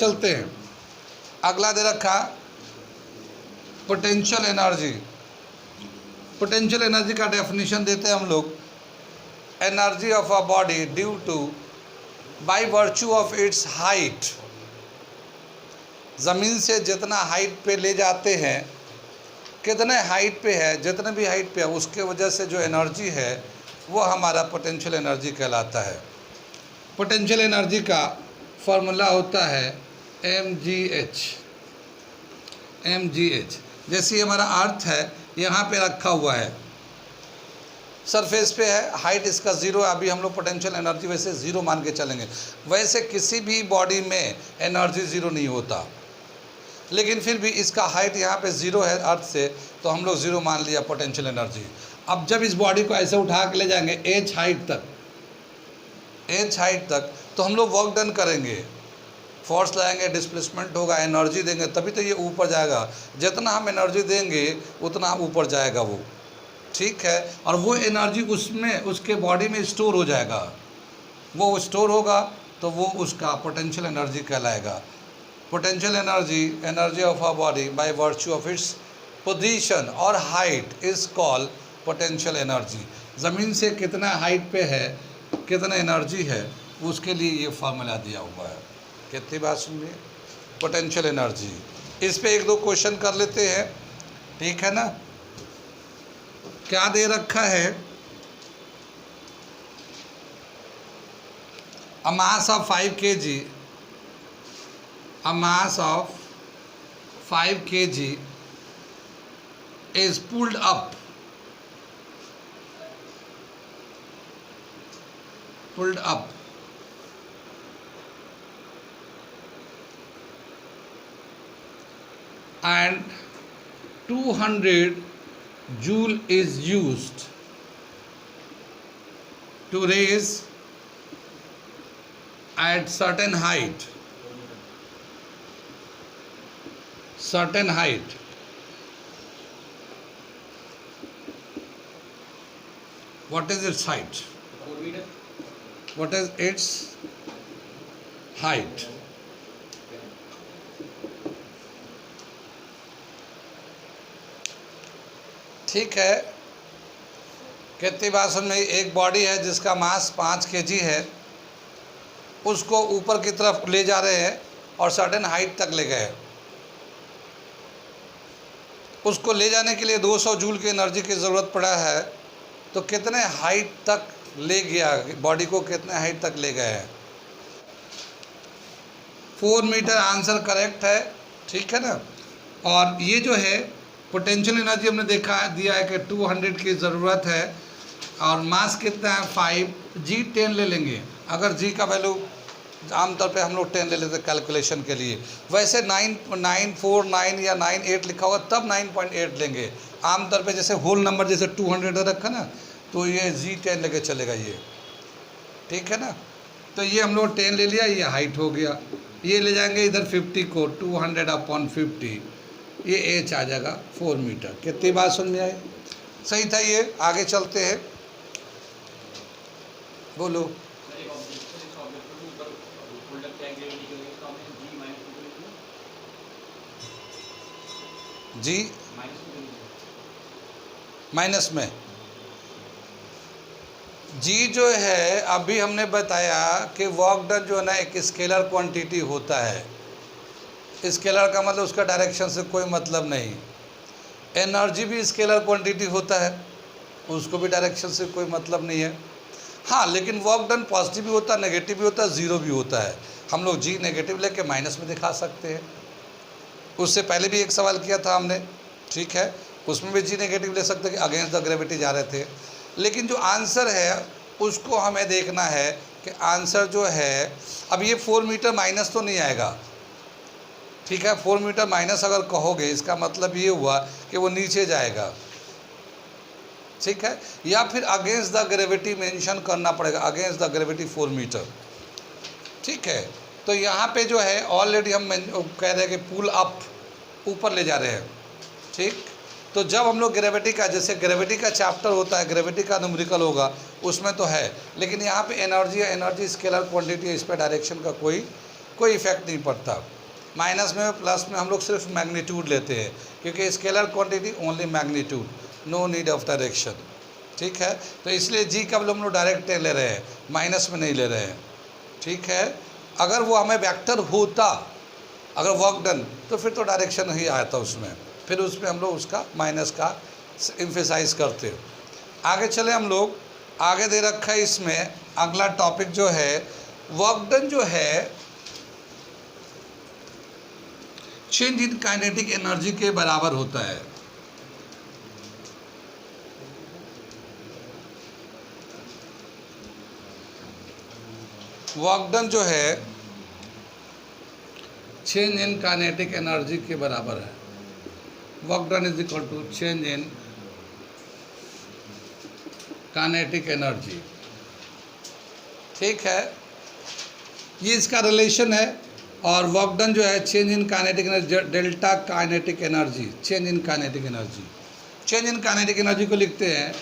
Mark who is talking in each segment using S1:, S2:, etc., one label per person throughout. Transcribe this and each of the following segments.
S1: चलते हैं। अगला दे रखा पोटेंशियल एनर्जी। पोटेंशियल एनर्जी का डेफिनेशन देते हैं हम लोग, energy of a body due to by virtue of its height. ज़मीन से जितना हाइट पे ले जाते हैं, कितने हाइट पे है, जितने भी हाइट पे है, उसके वजह से जो एनर्जी है वो हमारा पोटेंशियल एनर्जी कहलाता है। पोटेंशियल एनर्जी का फॉर्मूला होता है mgh। जैसे ये हमारा अर्थ है, यहाँ पे रखा हुआ है, सरफेस पे है, हाइट इसका ज़ीरो है। अभी हम लोग पोटेंशियल एनर्जी वैसे ज़ीरो मान के चलेंगे। वैसे किसी भी बॉडी में एनर्जी ज़ीरो नहीं होता, लेकिन फिर भी इसका हाइट यहाँ पे ज़ीरो है अर्थ से, तो हम लोग ज़ीरो मान लिया पोटेंशियल एनर्जी। अब जब इस बॉडी को ऐसे उठा के ले जाएंगे एच हाइट तक, तो हम लोग वर्क डन करेंगे, फोर्स लगाएंगे, डिस्प्लेसमेंट होगा, एनर्जी देंगे, तभी तो ये ऊपर जाएगा। जितना हम एनर्जी देंगे उतना ऊपर जाएगा वो, ठीक है। और वो एनर्जी उसमें, उसके बॉडी में स्टोर हो जाएगा। वो स्टोर होगा तो वो उसका पोटेंशियल एनर्जी कहलाएगा। Potential energy, energy of a body by virtue of its position और height is called potential energy. ज़मीन से कितना हाइट पे है, कितना एनर्जी है, उसके लिए ये फार्मूला दिया हुआ है। कितनी बात सुनिए, पोटेंशियल एनर्जी। इस पे एक दो क्वेश्चन कर लेते हैं, ठीक है ना। क्या दे रखा है, a mass of 5 kg, a mass of 5 kg is pulled up and 200 joule is used to raise at certain height. What is its height?
S2: 4 meter.
S1: What is its height? ठीक है। कितनी बात समझ में, एक बॉडी है जिसका मास 5 kg है, उसको ऊपर की तरफ ले जा रहे हैं और सर्टेन हाइट तक ले गए। उसको ले जाने के लिए 200 जूल की एनर्जी की ज़रूरत पड़ा है, तो कितने हाइट तक ले गया, बॉडी को कितने हाइट तक ले गए हैं। 4 मीटर आंसर करेक्ट है, ठीक है ना। और ये जो है पोटेंशियल एनर्जी हमने देखा दिया है कि 200 की ज़रूरत है, और मास कितना है 5, जी 10 ले लेंगे। अगर जी का वैल्यू आमतौर पे हम लोग 10 ले लेते हैं कैलकुलेशन के लिए, वैसे 9.949 या 9.8 लिखा होगा तब 9.8 लेंगे। आमतौर पे जैसे होल नंबर जैसे 200 रखा ना, तो ये जी 10 लेके चलेगा ये, ठीक है ना। तो ये हम लोग 10 ले लिया, ये हाइट हो गया। ये ले जाएंगे इधर 50 को, 200/50, ये एच आ जाएगा 4 मीटर। कितनी बात सुन में आई, सही था ये। आगे चलते हैं, बोलो। जी माइनस में जी जो है, अभी हमने बताया कि वर्क डन जो है ना एक स्केलर क्वांटिटी होता है। स्केलर का मतलब उसका डायरेक्शन से कोई मतलब नहीं। एनर्जी भी स्केलर क्वांटिटी होता है, उसको भी डायरेक्शन से कोई मतलब नहीं है। हाँ, लेकिन वर्क डन पॉजिटिव भी होता है, नेगेटिव भी होता है, ज़ीरो भी होता है। हम लोग जी नेगेटिव लेके माइनस में दिखा सकते हैं। उससे पहले भी एक सवाल किया था हमने, ठीक है, उसमें भी जी नेगेटिव ले सकते हैं कि अगेंस्ट द ग्रेविटी जा रहे थे। लेकिन जो आंसर है उसको हमें देखना है कि आंसर जो है, अब ये 4 मीटर माइनस तो नहीं आएगा, ठीक है। 4 मीटर माइनस अगर कहोगे इसका मतलब ये हुआ कि वो नीचे जाएगा, ठीक है। या फिर अगेंस्ट द ग्रेविटी मेंशन करना पड़ेगा, अगेंस्ट द ग्रेविटी 4 मीटर, ठीक है। तो यहाँ पे जो है ऑलरेडी हम कह रहे हैं कि पुल अप, ऊपर ले जा रहे हैं, ठीक। तो जब हम लोग ग्रेविटी का, जैसे ग्रेविटी का चैप्टर होता है, ग्रेविटी का न्यूमेरिकल होगा, उसमें तो है। लेकिन यहाँ पे एनर्जी स्केलर क्वांटिटी है, इस पर डायरेक्शन का कोई इफेक्ट नहीं पड़ता। माइनस में प्लस में हम लोग सिर्फ मैग्नीट्यूड लेते हैं, क्योंकि scalar quantity only magnitude, no need of direction. ठीक है, तो इसलिए जी का हम लोग डायरेक्ट ले रहे हैं, माइनस में नहीं ले रहे हैं। ठीक है, अगर वो हमें वेक्टर होता, अगर वर्क डन, तो फिर तो डायरेक्शन ही आता उसमें, फिर उसमें हम लोग उसका माइनस का एम्फेसाइज करते। आगे चले हम लोग, आगे दे रखा है इसमें अगला टॉपिक जो है वर्क डन जो है चेंज इन काइनेटिक एनर्जी के बराबर होता है। वर्क डन जो है चेंज इन काइनेटिक एनर्जी के बराबर है। Work done is equal to change in kinetic energy. ठीक है, ये इसका रिलेशन है। और वर्क डन जो है change in kinetic energy, delta kinetic energy, change in kinetic energy. Change in kinetic energy को लिखते हैं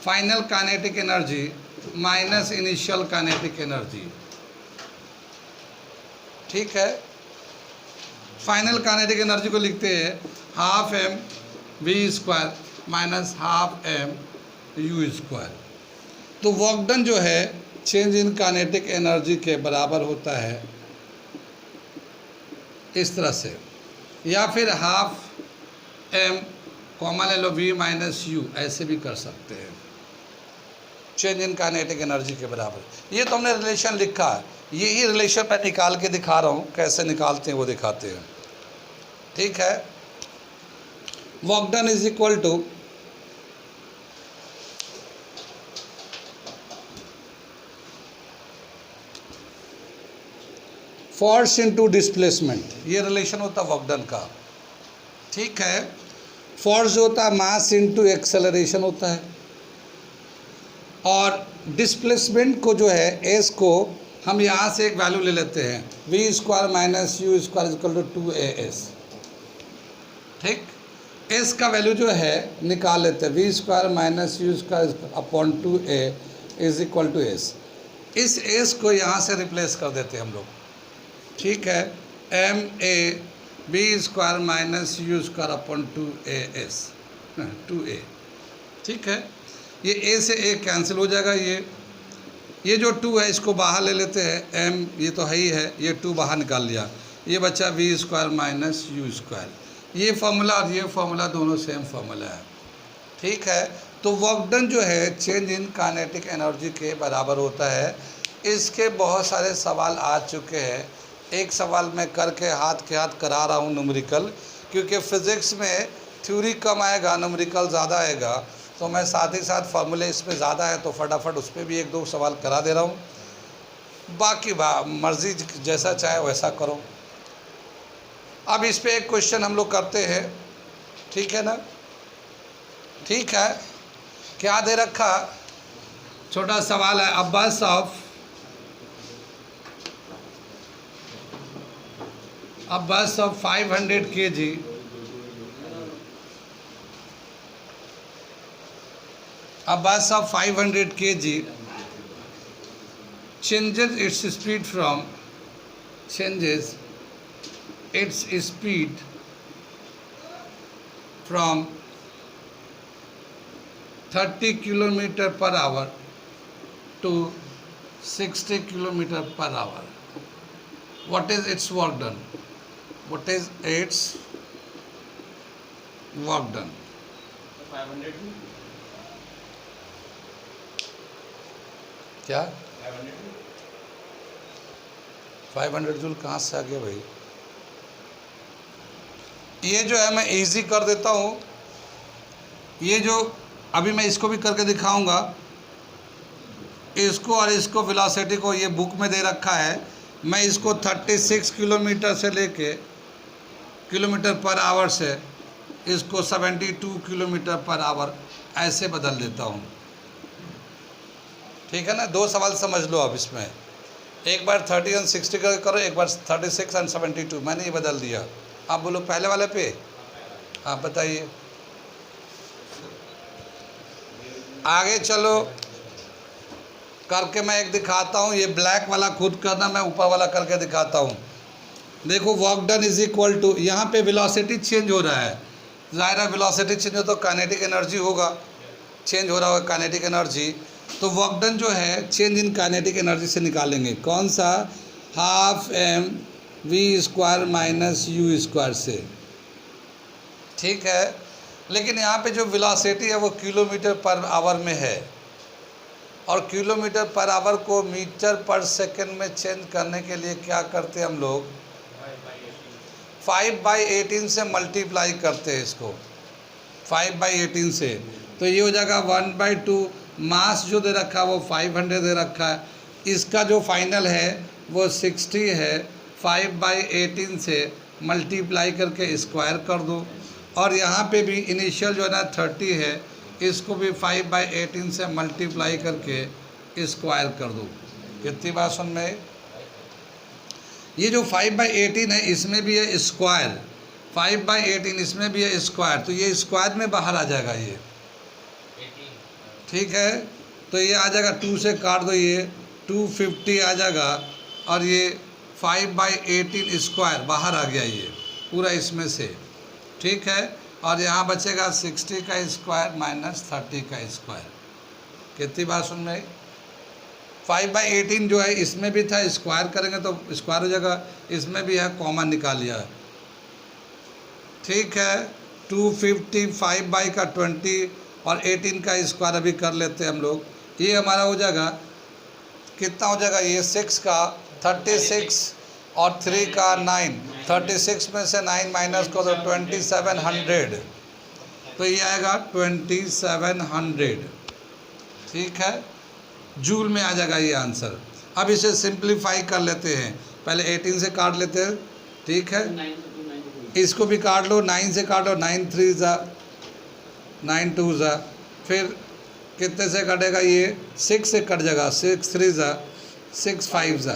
S1: final kinetic energy minus initial kinetic energy. ठीक है, फाइनल काइनेटिक एनर्जी को लिखते हैं half m v square minus half m u square. तो work done जो है चेंज इन काइनेटिक एनर्जी के बराबर होता है इस तरह से, या फिर हाफ एम कॉमा ले लो वी माइनस यू, ऐसे भी कर सकते हैं, चेंज इन काइनेटिक एनर्जी के बराबर। ये तो हमने रिलेशन लिखा है, यही रिलेशन मैं निकाल के दिखा रहा हूँ, कैसे निकालते हैं वो दिखाते हैं। ठीक है, work done is equal to force into displacement, ये रिलेशन होता है वर्क डन का। ठीक है, फोर्स जो होता है मास इनटू एक्सेलरेशन होता है, और डिस्प्लेसमेंट को जो है एस को हम यहाँ से एक वैल्यू ले लेते हैं v square minus u square equal to 2as। ठीक, एस का वैल्यू जो है निकाल लेते हैं v square minus u square upon 2a is equal to s. इस एस को यहाँ से रिप्लेस कर देते हैं हम लोग। ठीक है, m a b square minus u square upon 2as 2a। ठीक है, ये ए से ए कैंसिल हो जाएगा, ये जो 2 है इसको बाहर ले लेते हैं, एम ये तो है ही है, ये 2 बाहर निकाल लिया, ये बचा v square minus u square. ये फार्मूला और ये फार्मूला दोनों सेम फार्मूला है। ठीक है, तो वर्क डन जो है चेंज इन काइनेटिक एनर्जी के बराबर होता है। इसके बहुत सारे सवाल आ चुके हैं, एक सवाल मैं करके हाथ के हाथ करा रहा हूँ न्यूमेरिकल, क्योंकि फिज़िक्स में थ्योरी कम आएगा, न्यूमेरिकल ज़्यादा आएगा, तो मैं साथ ही साथ फार्मूले इसमें ज़्यादा है तो फटाफट उस पर भी 1-2 सवाल करा दे रहा हूँ। बाकी मर्जी जैसा चाहे वैसा करो। अब इस पे एक क्वेश्चन हम लोग करते हैं, ठीक है ना। ठीक है, क्या दे रखा, छोटा सवाल है, अ बस of 500 kg a bus of 500 kg changes its speed from 30 km per hour to 60 km per hour. What is its work done? What is its work done?
S2: 500
S1: क्या 500 जूल कहाँ से आ गया भाई? ये जो है मैं इजी कर देता हूँ, ये जो अभी मैं इसको भी करके दिखाऊंगा, इसको और इसको वेलोसिटी को ये बुक में दे रखा है, मैं इसको 36 किलोमीटर से लेके किलोमीटर पर आवर से इसको 72 किलोमीटर पर आवर ऐसे बदल देता हूँ। ठीक है ना, 2 सवाल समझ लो अब इसमें, एक बार 30 और 60 का करो, एक बार 36 और 72, मैंने ये बदल दिया। आप बोलो पहले वाले पे, हाँ बताइए। आगे चलो करके मैं एक दिखाता हूँ, ये ब्लैक वाला खुद करना, मैं ऊपर वाला करके दिखाता हूँ। देखो work done is equal to, यहाँ पे वेलोसिटी चेंज हो रहा है, ज़ाहिर है वेलोसिटी चेंज हो तो काइनेटिक एनर्जी होगा, चेंज हो रहा होगा काइनेटिक एनर्जी। तो वर्क डन जो है चेंज इन काइनेटिक एनर्जी से निकालेंगे, कौन सा, half m v square minus u square से, ठीक है। लेकिन यहाँ पे जो वेलोसिटी है वो किलोमीटर पर आवर में है, और किलोमीटर पर आवर को मीटर पर सेकंड में चेंज करने के लिए क्या करते हैं हम लोग, 5/18 से मल्टीप्लाई करते हैं इसको, 5/18 से। तो ये हो जाएगा 1/2, मास जो दे रखा है वो 500 दे रखा है, इसका जो फाइनल है वो 60 है, 5/18 से मल्टीप्लाई करके स्क्वायर कर दो, और यहाँ पे भी इनिशियल जो है ना 30 है, इसको भी 5/18 से मल्टीप्लाई करके स्क्वायर कर दो। कितनी बात सुन में, ये जो 5/18 है इसमें भी है स्क्वायर, 5/18 इसमें भी है स्क्वायर, तो ये स्क्वायर में बाहर आ जाएगा ये, ठीक है। तो ये आ जाएगा 2 से काट दो, ये 250 आ जाएगा, और ये 5/18 स्क्वायर बाहर आ गया ये पूरा इसमें से, ठीक है। और यहाँ बचेगा 60 का स्क्वायर माइनस 30 का स्क्वायर। कितनी बात सुन में, 5/18 जो है इसमें भी था, स्क्वायर करेंगे तो स्क्वायर हो जाएगा, इसमें भी है, कॉमन निकाल लिया, ठीक है। 250 5/20 और 18 का स्क्वायर अभी कर लेते हैं हम लोग, ये हमारा हो जाएगा, कितना हो जाएगा ये 6 का 36 और 3 का 9, 36 में से 9 माइनस को तो 2700, तो ये आएगा 2700, ठीक है, जूल में आ जाएगा ये आंसर। अब इसे सिंप्लीफाई कर लेते हैं, पहले 18 से काट लेते हैं, ठीक है, इसको भी काट लो, 9 से काटो, 9 3 ज़ा 9 2 ज़ा, फिर कितने से कटेगा ये, 6 से कट जाएगा, 6 3 ज़ा 6 5 ज़ा,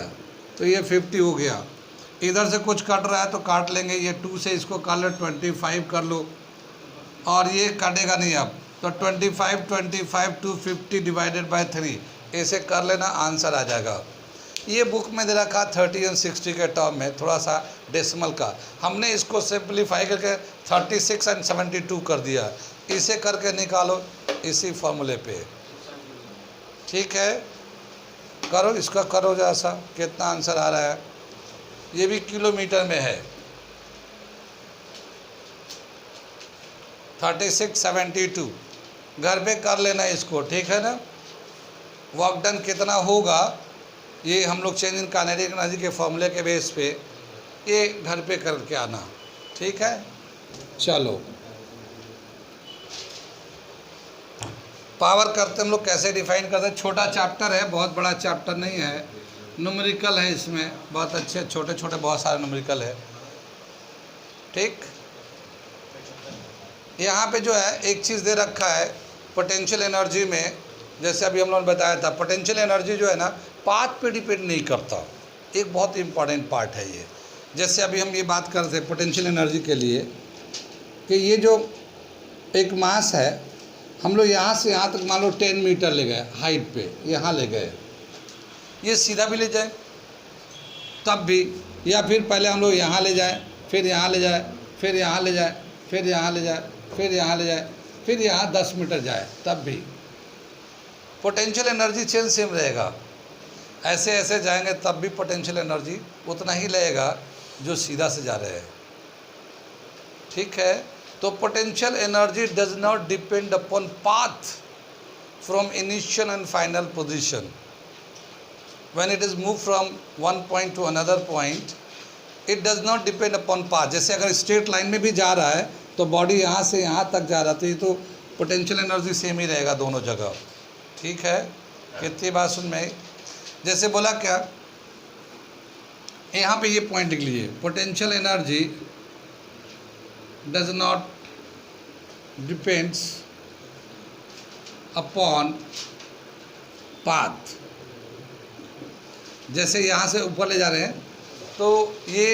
S1: तो ये 50 हो गया। इधर से कुछ कट रहा है तो काट लेंगे, ये 2 से इसको कर लो 25 कर लो, और ये काटेगा नहीं अब, तो 25 250 डिवाइडेड बाय 3 ऐसे कर लेना, आंसर आ जाएगा। ये बुक में दे रखा 30 और 60 के टर्म में, थोड़ा सा डेसिमल का, हमने इसको सिंप्लीफाई करके 36 और 72 कर दिया, इसे करके निकालो इसी फॉर्मूले पे, ठीक है। करो इसका, करो जैसा, कितना आंसर आ रहा है, ये भी किलोमीटर में है, 3672, घर पे कर लेना इसको, ठीक है ना। वर्क डन कितना होगा ये हम लोग चेंज इन काइनेटिक एनर्जी के फॉर्मूले के बेस पे ये घर पे करके आना, ठीक है। चलो पावर करते हम लोग कैसे डिफाइन करते हैं, छोटा चैप्टर है, बहुत बड़ा चैप्टर नहीं है, न्यूमेरिकल है इसमें, बहुत अच्छे छोटे छोटे बहुत सारे न्यूमेरिकल है, ठीक। यहाँ पे जो है एक चीज़ दे रखा है पोटेंशियल एनर्जी में, जैसे अभी हम लोगों ने बताया था, पोटेंशियल एनर्जी जो है ना पाथ पे डिपेंड नहीं करता, एक बहुत इंपॉर्टेंट पार्ट है ये। जैसे अभी हम ये बात कर रहे थे पोटेंशियल एनर्जी के लिए कि ये जो एक मास है, हम लोग यहाँ से यहाँ तक मान लो 10 मीटर ले गए हाइट पे, यहाँ ले गए, ये सीधा भी ले जाए तब भी, या फिर पहले हम लोग यहाँ ले जाए, फिर यहाँ ले जाए, फिर यहाँ ले जाए, फिर यहाँ ले जाए, फिर यहाँ ले जाए, फिर यहाँ 10 मीटर जाए, तब भी पोटेंशियल एनर्जी चेंज सेम रहेगा। ऐसे ऐसे जाएंगे तब भी पोटेंशियल एनर्जी उतना ही लगेगा जो सीधा से जा रहे हैं, ठीक है। तो potential energy does not depend upon path from initial and final position, when it is move from one point two another point, it does not depend upon path. जैसे अगर स्ट्रेट लाइन में भी जा रहा है तो बॉडी यहाँ से यहाँ तक जा रहा, तो ये तो पोटेंशियल एनर्जी सेम ही रहेगा दोनों जगह, ठीक है। कितनी बात सुन में, जैसे बोला क्या, यहाँ पे ये पॉइंट लिख लीजिए, potential energy does not depends upon path. जैसे यहाँ से ऊपर ले जा रहे हैं तो ये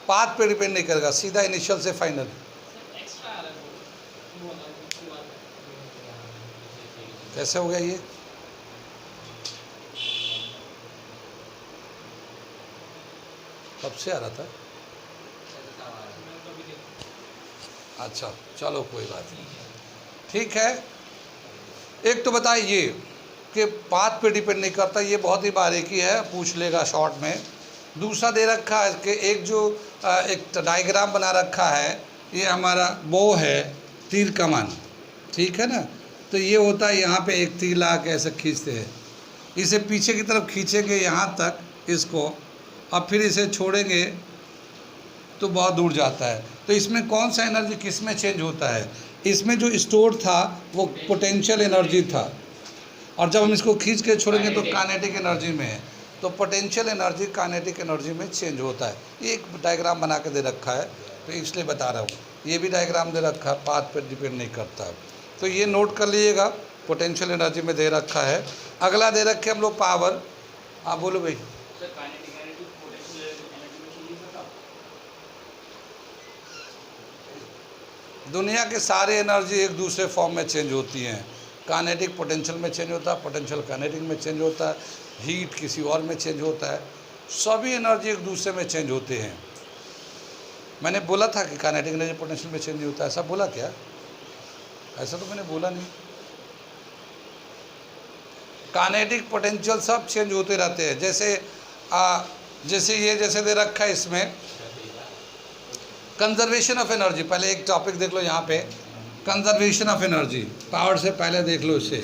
S1: पाथ पे डिपेंड नहीं करेगा, सीधा इनिशियल से फाइनल। कैसे हो गया ये, कब से आ रहा था? अच्छा चलो कोई बात नहीं, ठीक है। एक तो बताइए कि पाथ पे डिपेंड नहीं करता, ये बहुत ही बारीकी है, पूछ लेगा शॉर्ट में। दूसरा दे रखा है कि एक जो एक डायग्राम बना रखा है, ये हमारा बो है, तीर कमान, ठीक है ना। तो ये होता है, यहाँ पे एक तीर ला के ऐसे खींचते हैं, इसे पीछे की तरफ खींचेंगे यहाँ तक इसको, और फिर इसे छोड़ेंगे तो बहुत दूर जाता है। तो इसमें कौन सा एनर्जी किस में चेंज होता है? इसमें जो स्टोर था वो पोटेंशियल एनर्जी था, और जब हम इसको खींच के छोड़ेंगे तो काइनेटिक एनर्जी में है। तो पोटेंशियल एनर्जी काइनेटिक एनर्जी में चेंज होता है। ये एक डायग्राम बना के दे रखा है, तो इसलिए बता रहा हूँ। ये भी डायग्राम दे रखा है, पाथ पर डिपेंड नहीं करता है, तो ये नोट कर लीजिएगा। पोटेंशियल एनर्जी में दे रखा है। अगला दे रखे हम लोग पावर। हाँ बोलो भाई। दुनिया के सारे एनर्जी एक दूसरे फॉर्म में चेंज होती हैं। काइनेटिक पोटेंशियल में चेंज होता है, पोटेंशियल काइनेटिक में चेंज होता है, हीट किसी और में चेंज होता है। सभी एनर्जी एक दूसरे में चेंज होते हैं। मैंने बोला था कि काइनेटिक एनर्जी पोटेंशियल में चेंज नहीं होता, ऐसा बोला क्या? ऐसा तो मैंने बोला नहीं। काइनेटिक पोटेंशियल सब चेंज होते रहते हैं। जैसे ये जैसे दे रखा है इसमें कंजर्वेशन ऑफ एनर्जी। पहले एक टॉपिक देख लो यहाँ पे, कंजर्वेशन ऑफ एनर्जी। पावर से पहले देख लो इसे।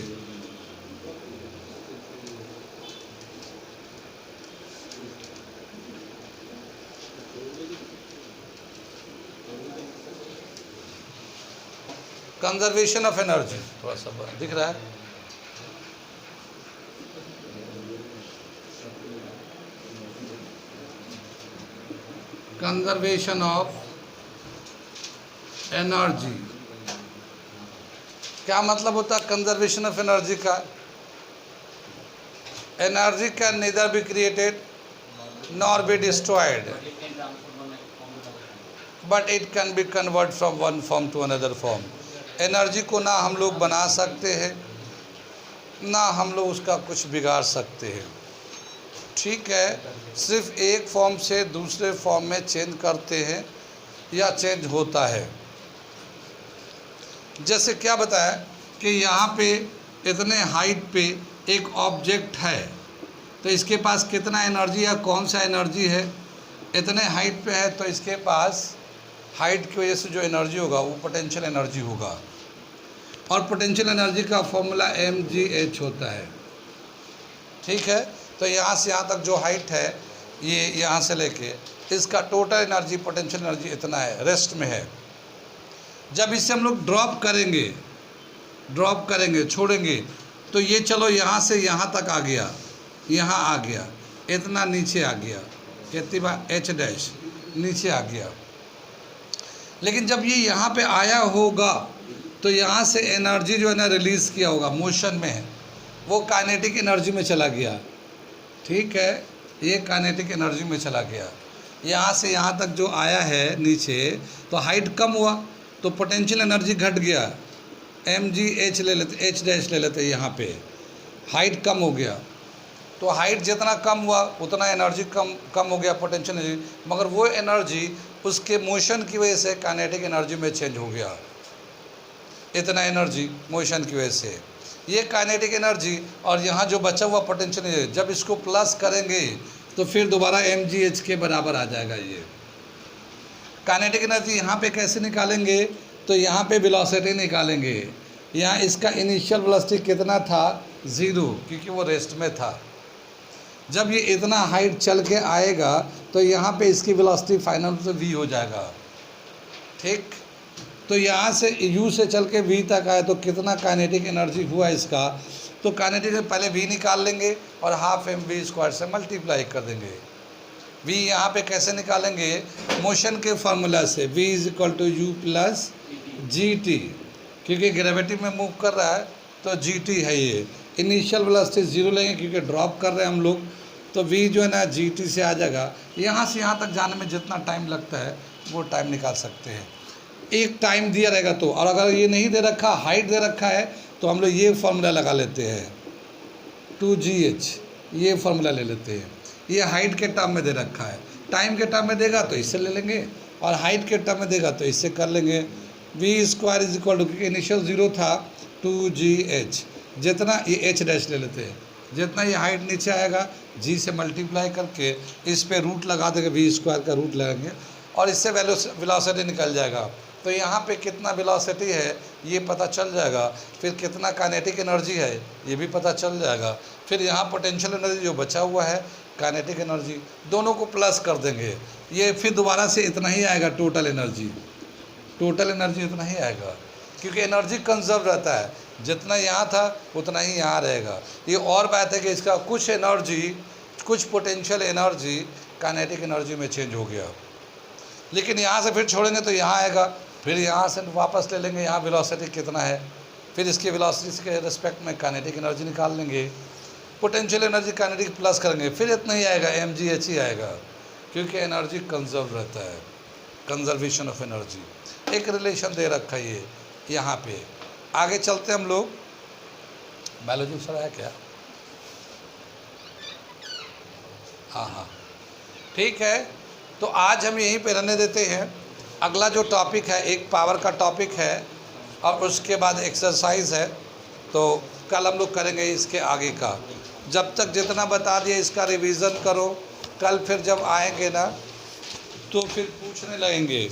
S1: कंजर्वेशन ऑफ एनर्जी थोड़ा सा दिख रहा है। कंजर्वेशन ऑफ एनर्जी क्या मतलब होता है? कंजर्वेशन ऑफ एनर्जी का, energy can neither be created nor be destroyed, but it can be convert from one form to another form. Energy को ना हम लोग बना सकते हैं, ना हम लोग उसका कुछ बिगाड़ सकते हैं, ठीक है। सिर्फ एक फॉर्म से दूसरे फॉर्म में चेंज करते हैं या चेंज होता है। जैसे क्या बताया कि यहाँ पे इतने हाइट पे एक ऑब्जेक्ट है, तो इसके पास कितना एनर्जी या कौन सा एनर्जी है? इतने हाइट पे है, तो इसके पास हाइट की वजह से जो एनर्जी होगा वो पोटेंशियल एनर्जी होगा, और पोटेंशियल एनर्जी का फॉर्मूला mgh होता है, ठीक है। तो यहाँ से यहाँ तक जो हाइट है, ये यहाँ से लेके इसका टोटल एनर्जी पोटेंशियल एनर्जी इतना है, रेस्ट में है। जब इसे हम लोग ड्रॉप करेंगे छोड़ेंगे, तो ये चलो यहाँ से यहाँ तक आ गया, यहाँ आ गया, इतना नीचे आ गया, कितनी बार h' नीचे आ गया। लेकिन जब ये यहाँ पे आया होगा तो यहाँ से एनर्जी जो है ना रिलीज़ किया होगा, मोशन में है, वो काइनेटिक एनर्जी में चला गया, ठीक है। ये काइनेटिक एनर्जी में चला गया। यहाँ से यहाँ तक जो आया है नीचे, तो हाइट कम हुआ तो पोटेंशियल एनर्जी घट गया, mgh ले लेते, h' ले लेते, यहाँ पे हाइट कम हो गया। तो हाइट जितना कम हुआ उतना एनर्जी कम हो गया, पोटेंशियल एनर्जी, मगर वो एनर्जी उसके मोशन की वजह से काइनेटिक एनर्जी में चेंज हो गया। इतना एनर्जी मोशन की वजह से, ये काइनेटिक एनर्जी, और यहाँ जो बचा हुआ पोटेंशियल एनर्जी, जब इसको प्लस करेंगे तो फिर दोबारा mgh के बराबर आ जाएगा। ये काइनेटिक एनर्जी यहाँ पे कैसे निकालेंगे? तो यहाँ पे वेलोसिटी निकालेंगे। यहाँ इसका इनिशियल वेलोसिटी कितना था? 0, क्योंकि वो रेस्ट में था। जब ये इतना हाइट चल के आएगा तो यहाँ पे इसकी वेलोसिटी फाइनल से v हो जाएगा, ठीक। तो यहाँ से u से चल के v तक आए तो कितना काइनेटिक एनर्जी हुआ इसका? तो काइनेटिक पहले v निकाल लेंगे और हाफ mv² से मल्टीप्लाई कर देंगे। v यहाँ पे कैसे निकालेंगे? मोशन के फार्मूला से, v = u + gt, क्योंकि ग्रेविटी में मूव कर रहा है तो gt है। ये इनिशियल वेलोसिटी 0 लेंगे क्योंकि ड्रॉप कर रहे हैं हम लोग, तो v जो है ना gt से आ जाएगा। यहाँ से यहाँ तक जाने में जितना टाइम लगता है वो टाइम निकाल सकते हैं। एक टाइम दिया रहेगा तो, और अगर ये नहीं दे रखा, हाइट दे रखा है, तो हम लोग ये फार्मूला लगा लेते हैं 2gh, ये फार्मूला ले लेते हैं। ये हाइट के टर्म में दे रखा है, टाइम के टर्म में देगा तो इससे ले लेंगे, और हाइट के टर्म में देगा तो इससे कर लेंगे। V square is equal to, क्योंकि इनिशियल 0 था, 2GH, जितना ये H डैश ले लेते हैं, जितना ये हाइट नीचे आएगा G से मल्टीप्लाई करके इस पे रूट लगा देंगे, वी स्क्वायर का रूट लगाएंगे और इससे वेलोसिटी निकल जाएगा। तो यहाँ पे कितना वेलोसिटी है ये पता चल जाएगा, फिर कितना काइनेटिक एनर्जी है ये भी पता चल जाएगा, फिर यहाँ पोटेंशियल एनर्जी जो बचा हुआ है, काइनेटिक एनर्जी, दोनों को प्लस कर देंगे, ये फिर दोबारा से इतना ही आएगा टोटल एनर्जी इतना ही आएगा, क्योंकि एनर्जी कंजर्व रहता है, जितना यहाँ था उतना ही यहाँ रहेगा। ये और बात है कि इसका कुछ एनर्जी, कुछ पोटेंशियल एनर्जी काइनेटिक एनर्जी में चेंज हो गया, लेकिन यहाँ से फिर छोड़ेंगे तो यहाँ आएगा, फिर यहाँ से वापस ले लेंगे, यहाँ वेलोसिटी कितना है, फिर इसकी वेलोसिटी के रिस्पेक्ट में काइनेटिक एनर्जी निकाल लेंगे, पोटेंशियल एनर्जी काइनेटिक प्लस करेंगे, फिर इतना ही आएगा, mgh ही आएगा, क्योंकि एनर्जी कंजर्व रहता है, कंजर्वेशन ऑफ एनर्जी। एक रिलेशन दे रखा है ये यहाँ पे। आगे चलते हम लोग, बायोलॉजी सर है क्या? हाँ ठीक है, तो आज हम यहीं पे रहने देते हैं। अगला जो टॉपिक है एक पावर का टॉपिक है और उसके बाद एक्सरसाइज है, तो कल हम लोग करेंगे इसके आगे का। जब तक जितना बता दिया इसका रिवीजन करो, कल फिर जब आएंगे ना तो फिर पूछने लगेंगे